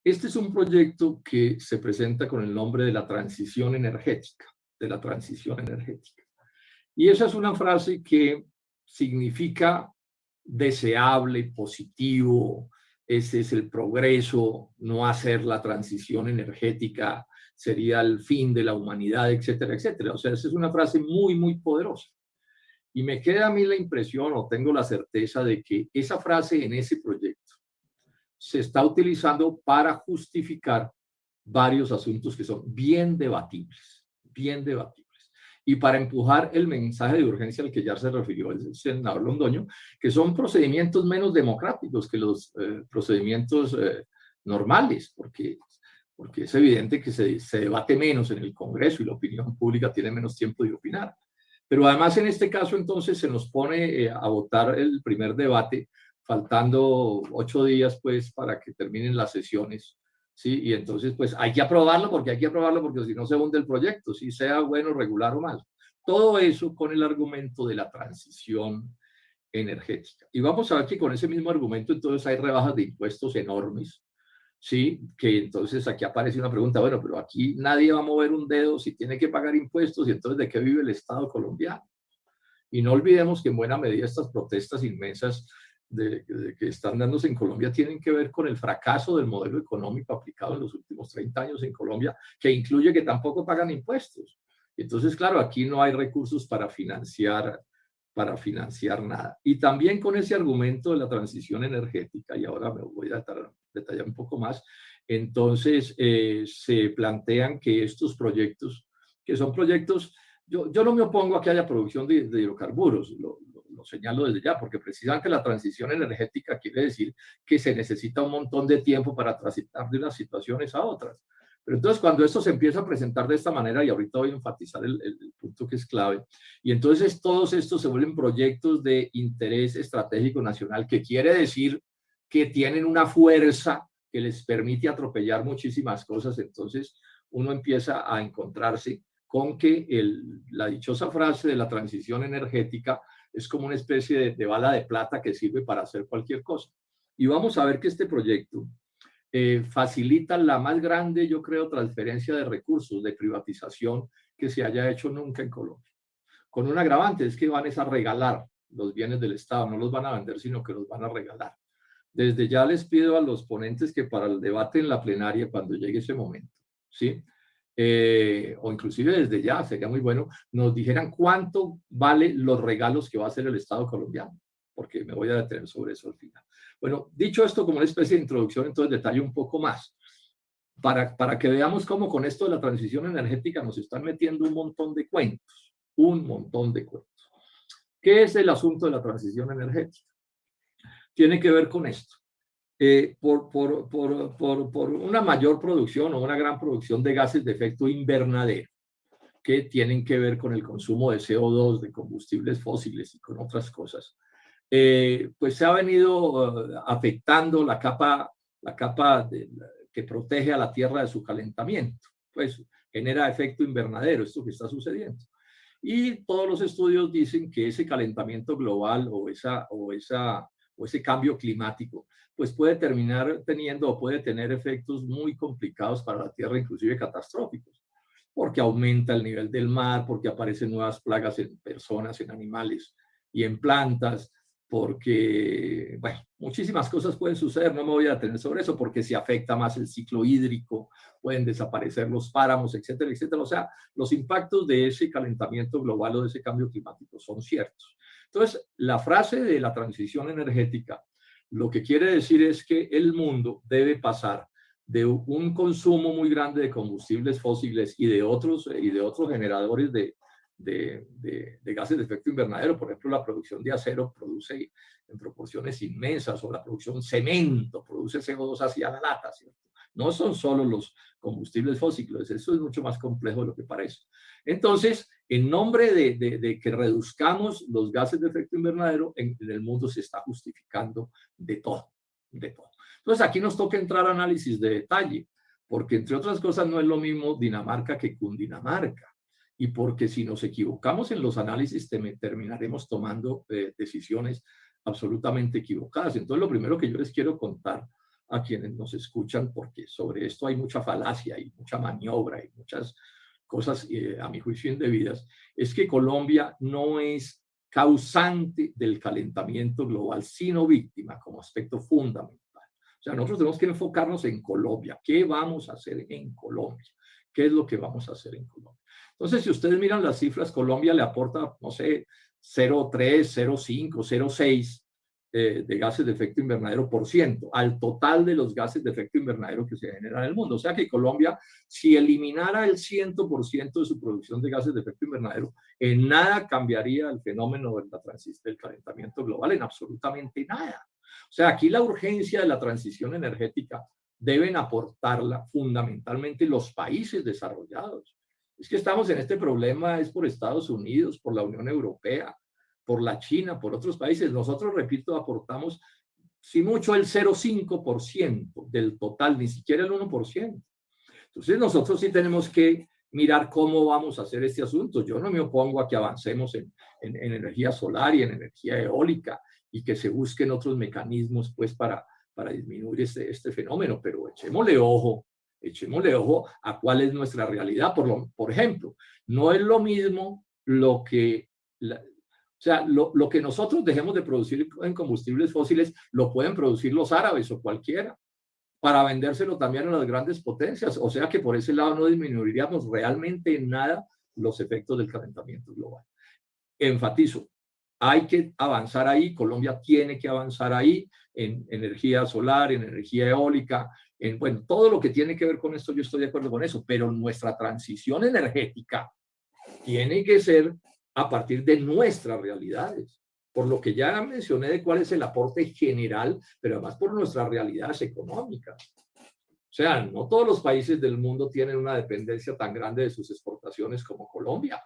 Este es un proyecto que se presenta con el nombre de la transición energética, de la transición energética. Y esa es una frase que significa deseable, positivo, ese es el progreso, no hacer la transición energética sería el fin de la humanidad, etcétera, etcétera. O sea, esa es una frase muy, muy poderosa. Y me queda a mí la impresión o tengo la certeza de que esa frase en ese proyecto se está utilizando para justificar varios asuntos que son bien debatibles, bien debatibles. Y para empujar el mensaje de urgencia al que ya se refirió el senador Londoño, que son procedimientos menos democráticos que los procedimientos normales, porque es evidente que se debate menos en el Congreso y la opinión pública tiene menos tiempo de opinar. Pero además en este caso entonces se nos pone a votar el primer debate faltando 8 días pues para que terminen las sesiones, ¿sí? Y entonces pues hay que aprobarlo porque si no se hunde el proyecto, si sea bueno, regular o mal. Todo eso con el argumento de la transición energética. Y vamos a ver que con ese mismo argumento entonces hay rebajas de impuestos enormes, ¿sí? Que entonces aquí aparece una pregunta, bueno, pero aquí nadie va a mover un dedo si tiene que pagar impuestos y entonces ¿de qué vive el Estado colombiano? Y no olvidemos que en buena medida estas protestas inmensas que están dándose en Colombia tienen que ver con el fracaso del modelo económico aplicado en los últimos 30 años en Colombia, que incluye que tampoco pagan impuestos. Entonces, claro, aquí no hay recursos para financiar nada. Y también con ese argumento de la transición energética, y ahora me voy a detallar un poco más, entonces se plantean que estos proyectos, que son proyectos, yo no me opongo a que haya producción de hidrocarburos, lo señalo desde ya, porque precisamente la transición energética quiere decir que se necesita un montón de tiempo para transitar de unas situaciones a otras. Pero entonces cuando esto se empieza a presentar de esta manera, y ahorita voy a enfatizar el punto que es clave, y entonces todos estos se vuelven proyectos de interés estratégico nacional, que quiere decir que tienen una fuerza que les permite atropellar muchísimas cosas, entonces uno empieza a encontrarse con que la dichosa frase de la transición energética es como una especie de bala de plata que sirve para hacer cualquier cosa. Y vamos a ver que este proyecto facilita la más grande, yo creo, transferencia de recursos, de privatización que se haya hecho nunca en Colombia. Con un agravante, es que van a regalar los bienes del Estado, no los van a vender, sino que los van a regalar. Desde ya les pido a los ponentes que para el debate en la plenaria, cuando llegue ese momento, ¿sí? O inclusive desde ya, sería muy bueno, nos dijeran cuánto vale los regalos que va a hacer el Estado colombiano, porque me voy a detener sobre eso al final. Bueno, dicho esto como una especie de introducción, entonces detalle un poco más, para que veamos cómo con esto de la transición energética nos están metiendo un montón de cuentos, un montón de cuentos. ¿Qué es el asunto de la transición energética? Tiene que ver con esto. Por una mayor producción o una gran producción de gases de efecto invernadero que tienen que ver con el consumo de CO2, de combustibles fósiles y con otras cosas, pues se ha venido afectando la capa que protege a la Tierra de su calentamiento. Pues genera efecto invernadero, esto que está sucediendo. Y todos los estudios dicen que ese calentamiento global o ese cambio climático, pues puede terminar teniendo o puede tener efectos muy complicados para la Tierra, inclusive catastróficos, porque aumenta el nivel del mar, porque aparecen nuevas plagas en personas, en animales y en plantas, porque, bueno, muchísimas cosas pueden suceder, no me voy a detener sobre eso, porque se afecta más el ciclo hídrico, pueden desaparecer los páramos, etcétera, etcétera. O sea, los impactos de ese calentamiento global o de ese cambio climático son ciertos. Entonces, la frase de la transición energética lo que quiere decir es que el mundo debe pasar de un consumo muy grande de combustibles fósiles y de otros generadores de gases de efecto invernadero. Por ejemplo, la producción de acero produce en proporciones inmensas, o la producción de cemento produce CO2 hacia la lata, ¿cierto? No son solo los combustibles fósiles, eso es mucho más complejo de lo que parece. Entonces, en nombre de que reduzcamos los gases de efecto invernadero, en el mundo se está justificando de todo, de todo. Entonces, aquí nos toca entrar a análisis de detalle, porque entre otras cosas no es lo mismo Dinamarca que Cundinamarca, y porque si nos equivocamos en los análisis terminaremos tomando decisiones absolutamente equivocadas. Entonces, lo primero que yo les quiero contar a quienes nos escuchan, porque sobre esto hay mucha falacia y mucha maniobra y muchas cosas, a mi juicio, indebidas, es que Colombia no es causante del calentamiento global, sino víctima como aspecto fundamental. O sea, nosotros tenemos que enfocarnos en Colombia. ¿Qué vamos a hacer en Colombia? ¿Qué es lo que vamos a hacer en Colombia? Entonces, si ustedes miran las cifras, Colombia le aporta, no sé, 0,3, 0,5, 0,6 de gases de efecto invernadero por ciento al total de los gases de efecto invernadero que se generan en el mundo. O sea que Colombia, si eliminara el 100% de su producción de gases de efecto invernadero, en nada cambiaría el fenómeno del calentamiento global, en absolutamente nada. O sea, aquí la urgencia de la transición energética deben aportarla fundamentalmente los países desarrollados. Es que estamos en este problema, es por Estados Unidos, por la Unión Europea, por la China, por otros países. Nosotros, repito, aportamos, si mucho, el 0,5% del total, ni siquiera el 1%. Entonces, nosotros sí tenemos que mirar cómo vamos a hacer este asunto. Yo no me opongo a que avancemos en energía solar y en energía eólica y que se busquen otros mecanismos pues para disminuir este fenómeno, pero echémosle ojo a cuál es nuestra realidad. Por ejemplo, no es lo mismo lo que nosotros dejemos de producir en combustibles fósiles, lo pueden producir los árabes o cualquiera, para vendérselo también a las grandes potencias. O sea que por ese lado no disminuiríamos realmente en nada los efectos del calentamiento global. Enfatizo, hay que avanzar ahí, Colombia tiene que avanzar ahí en energía solar, en energía eólica, bueno, todo lo que tiene que ver con esto, yo estoy de acuerdo con eso, pero nuestra transición energética tiene que ser a partir de nuestras realidades, por lo que ya mencioné de cuál es el aporte general, pero además por nuestras realidades económicas. O sea, no todos los países del mundo tienen una dependencia tan grande de sus exportaciones como Colombia.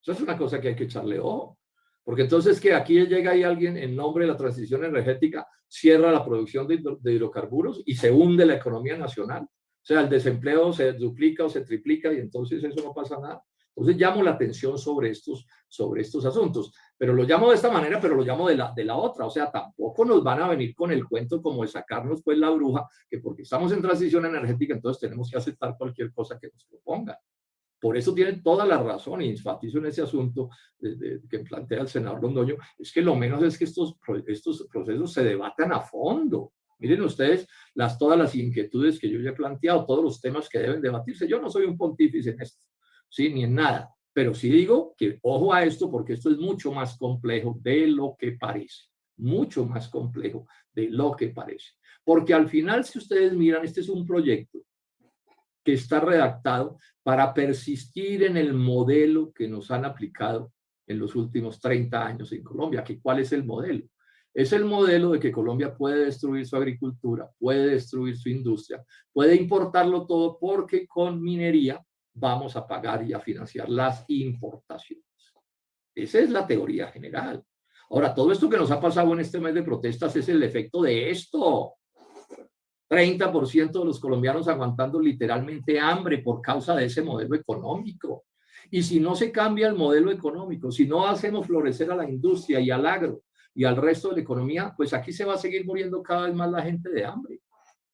Eso es una cosa que hay que echarle ojo. Porque entonces que aquí llega ahí alguien en nombre de la transición energética, cierra la producción de hidrocarburos y se hunde la economía nacional. O sea, el desempleo se duplica o se triplica y entonces eso no pasa nada. Entonces llamo la atención sobre estos asuntos. Pero lo llamo de esta manera, pero lo llamo de la otra. O sea, tampoco nos van a venir con el cuento como de sacarnos pues la bruja, que porque estamos en transición energética, entonces tenemos que aceptar cualquier cosa que nos propongan. Por eso tienen toda la razón, y enfatizo en ese asunto que plantea el senador Londoño, es que lo menos es que estos procesos se debatan a fondo. Miren ustedes todas las inquietudes que yo ya he planteado, todos los temas que deben debatirse. Yo no soy un pontífice en esto, ¿sí? Ni en nada, pero sí digo que ojo a esto porque esto es mucho más complejo de lo que parece, mucho más complejo de lo que parece. Porque al final, si ustedes miran, este es un proyecto que está redactado para persistir en el modelo que nos han aplicado en los últimos 30 años en Colombia. ¿Cuál es el modelo? Es el modelo de que Colombia puede destruir su agricultura, puede destruir su industria, puede importarlo todo porque con minería vamos a pagar y a financiar las importaciones. Esa es la teoría general. Ahora, todo esto que nos ha pasado en este mes de protestas es el efecto de esto. 30% de los colombianos aguantando literalmente hambre por causa de ese modelo económico. Y si no se cambia el modelo económico, si no hacemos florecer a la industria y al agro y al resto de la economía, pues aquí se va a seguir muriendo cada vez más la gente de hambre.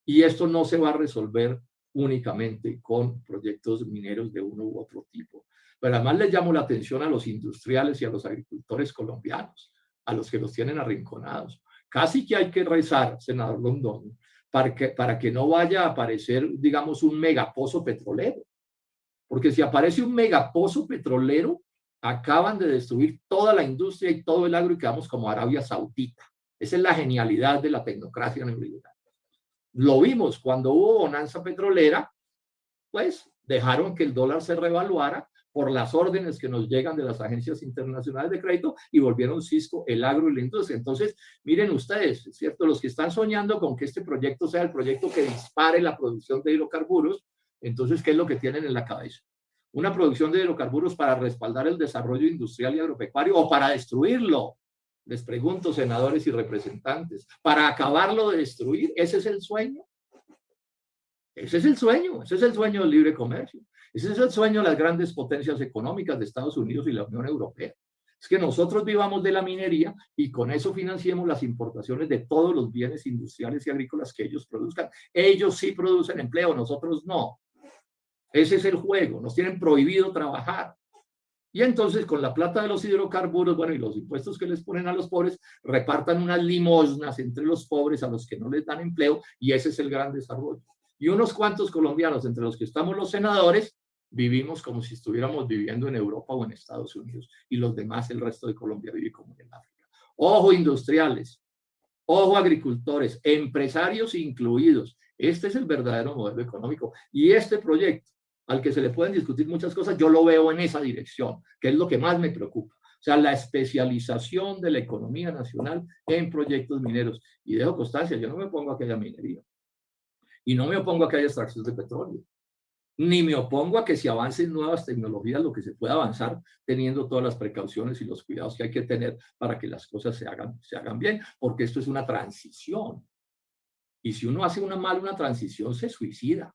Y esto no se va a resolver únicamente con proyectos mineros de uno u otro tipo. Pero además les llamo la atención a los industriales y a los agricultores colombianos, a los que los tienen arrinconados. Casi que hay que rezar, senador Londoño, para que no vaya a aparecer, digamos, un megapozo petrolero. Porque si aparece un megapozo petrolero, acaban de destruir toda la industria y todo el agro y quedamos como Arabia Saudita. Esa es la genialidad de la tecnocracia neoliberal. Lo vimos cuando hubo bonanza petrolera, pues dejaron que el dólar se revaluara por las órdenes que nos llegan de las agencias internacionales de crédito y volvieron cisco el agro y la industria. Entonces, miren ustedes, ¿es cierto? Los que están soñando con que este proyecto sea el proyecto que dispare la producción de hidrocarburos, entonces, ¿qué es lo que tienen en la cabeza? ¿Una producción de hidrocarburos para respaldar el desarrollo industrial y agropecuario o para destruirlo? Les pregunto, senadores y representantes, ¿para acabarlo de destruir? ¿Ese es el sueño? Ese es el sueño del libre comercio. Ese es el sueño de las grandes potencias económicas de Estados Unidos y la Unión Europea. es que nosotros vivamos de la minería y con eso financiemos las importaciones de todos los bienes industriales y agrícolas que ellos produzcan. Ellos sí producen empleo, nosotros no. Ese es el juego, nos tienen prohibido trabajar. Y entonces con la plata de los hidrocarburos, bueno, y los impuestos que les ponen a los pobres, repartan unas limosnas entre los pobres a los que no les dan empleo, y ese es el gran desarrollo. Y unos cuantos colombianos, entre los que estamos los senadores, vivimos como si estuviéramos viviendo en Europa o en Estados Unidos, y los demás, el resto de Colombia, vive como en África. Ojo industriales, ojo agricultores, empresarios incluidos. Este es el verdadero modelo económico. Y este proyecto, al que se le pueden discutir muchas cosas, yo lo veo en esa dirección, que es lo que más me preocupa. O sea, la especialización de la economía nacional en proyectos mineros. Y dejo constancia, yo no me opongo a que haya minería. Y no me opongo a que haya extracción de petróleo. Ni me opongo a que se avancen nuevas tecnologías, lo que se pueda avanzar, teniendo todas las precauciones y los cuidados que hay que tener para que las cosas se hagan bien, porque esto es una transición. Y si uno hace una transición, se suicida.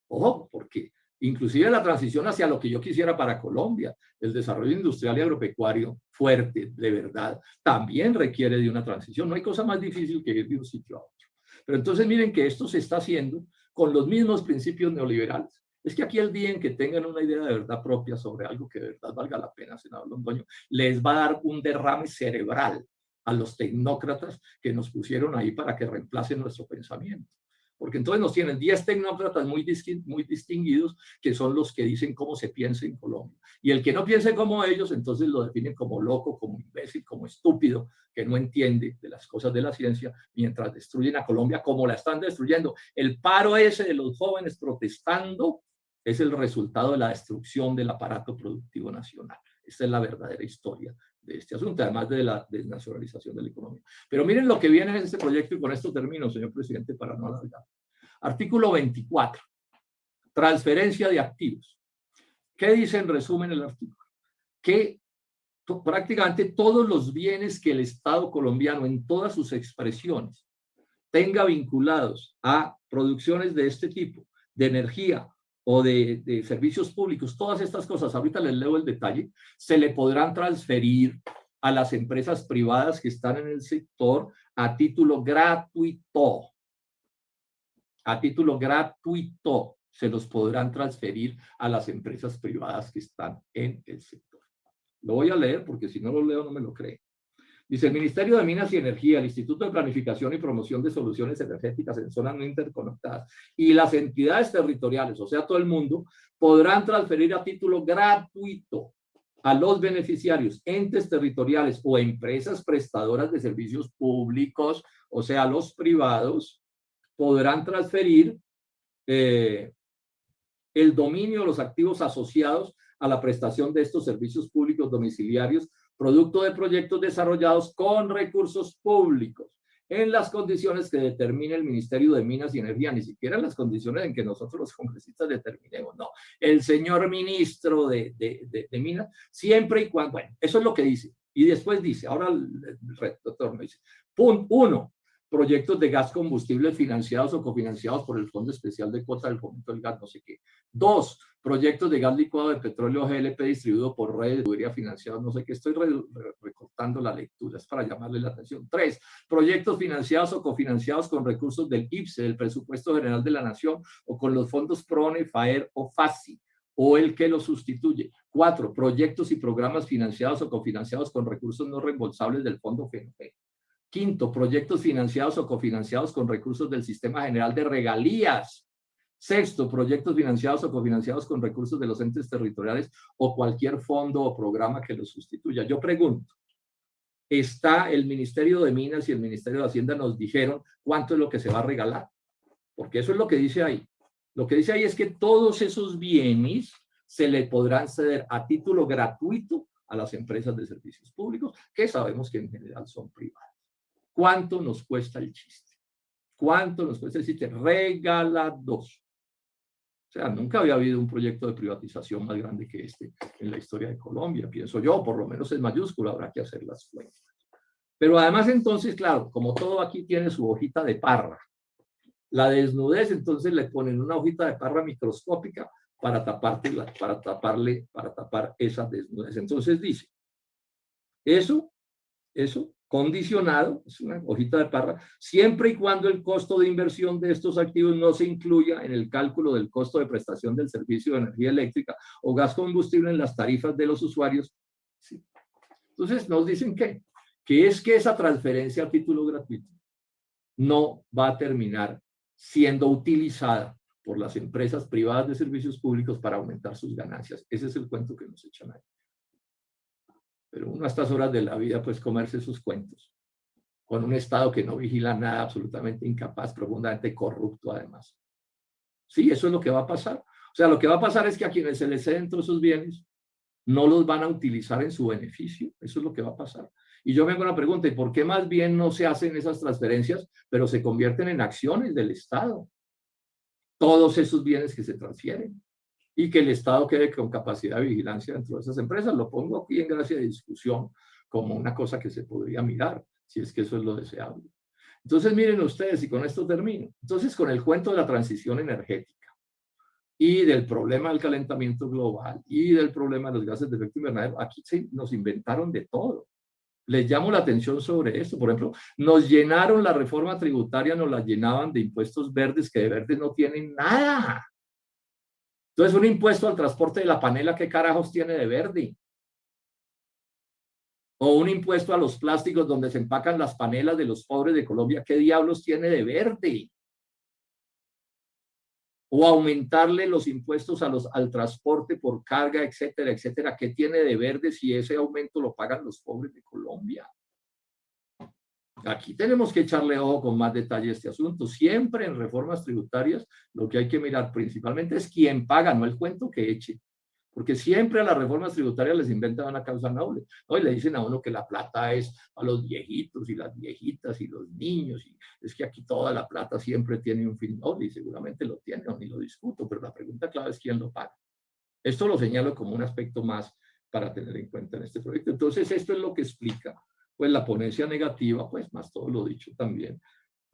Ojo, porque inclusive la transición hacia lo que yo quisiera para Colombia, el desarrollo industrial y agropecuario fuerte, de verdad, también requiere de una transición. No hay cosa más difícil que ir de un sitio a otro. Pero entonces miren que esto se está haciendo con los mismos principios neoliberales. Es que aquí el día en que tengan una idea de verdad propia sobre algo que de verdad valga la pena, senador Londoño, les va a dar un derrame cerebral a los tecnócratas que nos pusieron ahí para que reemplacen nuestro pensamiento. Porque entonces nos tienen 10 tecnócratas muy distinguidos que son los que dicen cómo se piensa en Colombia. Y el que no piense como ellos, entonces lo definen como loco, como imbécil, como estúpido, que no entiende de las cosas de la ciencia, mientras destruyen a Colombia como la están destruyendo. El paro ese de los jóvenes protestando es el resultado de la destrucción del aparato productivo nacional. Esta es la verdadera historia de este asunto, además de la desnacionalización de la economía. Pero miren lo que viene en este proyecto, y con esto termino, señor presidente, para no alargar. Artículo 24, transferencia de activos. ¿Qué dice en resumen el artículo? Que prácticamente todos los bienes que el Estado colombiano, en todas sus expresiones, tenga vinculados a producciones de este tipo, de energía o de servicios públicos, todas estas cosas, ahorita les leo el detalle, se le podrán transferir a las empresas privadas que están en el sector a título gratuito. A título gratuito se los podrán transferir a las empresas privadas que están en el sector. Lo voy a leer porque si no lo leo no me lo creen. Dice, el Ministerio de Minas y Energía, el Instituto de Planificación y Promoción de Soluciones Energéticas en Zonas No Interconectadas y las entidades territoriales, o sea, todo el mundo, podrán transferir a título gratuito a los beneficiarios, entes territoriales o empresas prestadoras de servicios públicos, o sea, los privados, podrán transferir el dominio de los activos asociados a la prestación de estos servicios públicos domiciliarios, producto de proyectos desarrollados con recursos públicos, en las condiciones que determine el Ministerio de Minas y Energía, ni siquiera en las condiciones en que nosotros los congresistas determinemos, no. El señor ministro de Minas, siempre y cuando, bueno, eso es lo que dice. Y después dice, ahora el retorno dice, punto 1, proyectos de gas combustible financiados o cofinanciados por el Fondo Especial de Cuota del Fomento del Gas, no sé qué. 2, proyectos de gas licuado de petróleo GLP distribuido por redes de tubería financiados, no sé qué, estoy recortando la lectura, es para llamarle la atención. 3, proyectos financiados o cofinanciados con recursos del IPSE, del Presupuesto General de la Nación, o con los fondos PRONE, FAER o FASI, o el que lo sustituye. 4, proyectos y programas financiados o cofinanciados con recursos no reembolsables del Fondo FENOPE. 5, proyectos financiados o cofinanciados con recursos del Sistema General de Regalías. 6, proyectos financiados o cofinanciados con recursos de los entes territoriales o cualquier fondo o programa que los sustituya. Yo pregunto, ¿está el Ministerio de Minas y el Ministerio de Hacienda nos dijeron cuánto es lo que se va a regalar? Porque eso es lo que dice ahí. Lo que dice ahí es que todos esos bienes se le podrán ceder a título gratuito a las empresas de servicios públicos, que sabemos que en general son privadas. ¿Cuánto nos cuesta el chiste? ¿Cuánto nos cuesta el chiste? Regalados. O sea, nunca había habido un proyecto de privatización más grande que este en la historia de Colombia, pienso yo, por lo menos en mayúscula, habrá que hacer las cuentas. Pero además entonces, claro, como todo aquí tiene su hojita de parra, la desnudez, entonces le ponen una hojita de parra microscópica para tapar esa desnudez. Entonces dice, Eso, condicionado, es una hojita de parra, siempre y cuando el costo de inversión de estos activos no se incluya en el cálculo del costo de prestación del servicio de energía eléctrica o gas combustible en las tarifas de los usuarios. Sí. Entonces nos dicen que es que esa transferencia a título gratuito no va a terminar siendo utilizada por las empresas privadas de servicios públicos para aumentar sus ganancias. Ese es el cuento que nos echan ahí. Pero uno a estas horas de la vida, pues comerse sus cuentos, con un Estado que no vigila nada, absolutamente incapaz, profundamente corrupto además. Sí, eso es lo que va a pasar. O sea, lo que va a pasar es que a quienes se les ceden todos esos bienes, no los van a utilizar en su beneficio. Eso es lo que va a pasar. Y yo me hago una pregunta, ¿y por qué más bien no se hacen esas transferencias, pero se convierten en acciones del Estado? Todos esos bienes que se transfieren y que el Estado quede con capacidad de vigilancia dentro de esas empresas. Lo pongo aquí en gracia de discusión como una cosa que se podría mirar, si es que eso es lo deseable. Entonces, miren ustedes, y con esto termino. Entonces, con el cuento de la transición energética y del problema del calentamiento global y del problema de los gases de efecto invernadero, aquí nos inventaron de todo. Les llamo la atención sobre esto. Por ejemplo, nos llenaron la reforma tributaria, nos la llenaban de impuestos verdes que de verdes no tienen nada. Entonces, un impuesto al transporte de la panela, ¿qué carajos tiene de verde? O un impuesto a los plásticos donde se empacan las panelas de los pobres de Colombia, ¿qué diablos tiene de verde? O aumentarle los impuestos al transporte por carga, etcétera, etcétera, ¿qué tiene de verde si ese aumento lo pagan los pobres de Colombia? Aquí tenemos que echarle ojo con más detalle a este asunto. Siempre en reformas tributarias lo que hay que mirar principalmente es quién paga, no el cuento que eche. Porque siempre a las reformas tributarias les inventan una causa noble, ¿no? Y le dicen a uno que la plata es a los viejitos y las viejitas y los niños, y es que aquí toda la plata siempre tiene un fin noble, y seguramente lo tiene, no, ni lo discuto, pero la pregunta clave es quién lo paga. Esto lo señalo como un aspecto más para tener en cuenta en este proyecto. Entonces, esto es lo que explica, pues, la ponencia negativa, pues, más todo lo dicho también,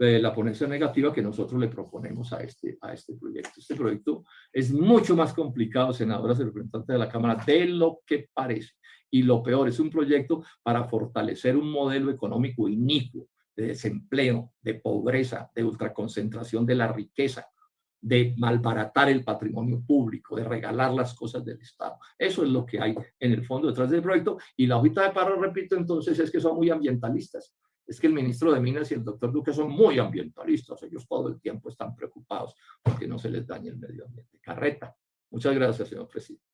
la ponencia negativa que nosotros le proponemos a este proyecto. Este proyecto es mucho más complicado, senadoras y representantes de la Cámara, de lo que parece. Y lo peor, es un proyecto para fortalecer un modelo económico inicuo, de desempleo, de pobreza, de ultraconcentración de la riqueza, de malbaratar el patrimonio público, de regalar las cosas del Estado. Eso es lo que hay en el fondo detrás del proyecto. Y la hojita de parra, repito, entonces, es que son muy ambientalistas. Es que el ministro de Minas y el doctor Duque son muy ambientalistas. Ellos todo el tiempo están preocupados porque no se les dañe el medio ambiente. Carreta. Muchas gracias, señor presidente.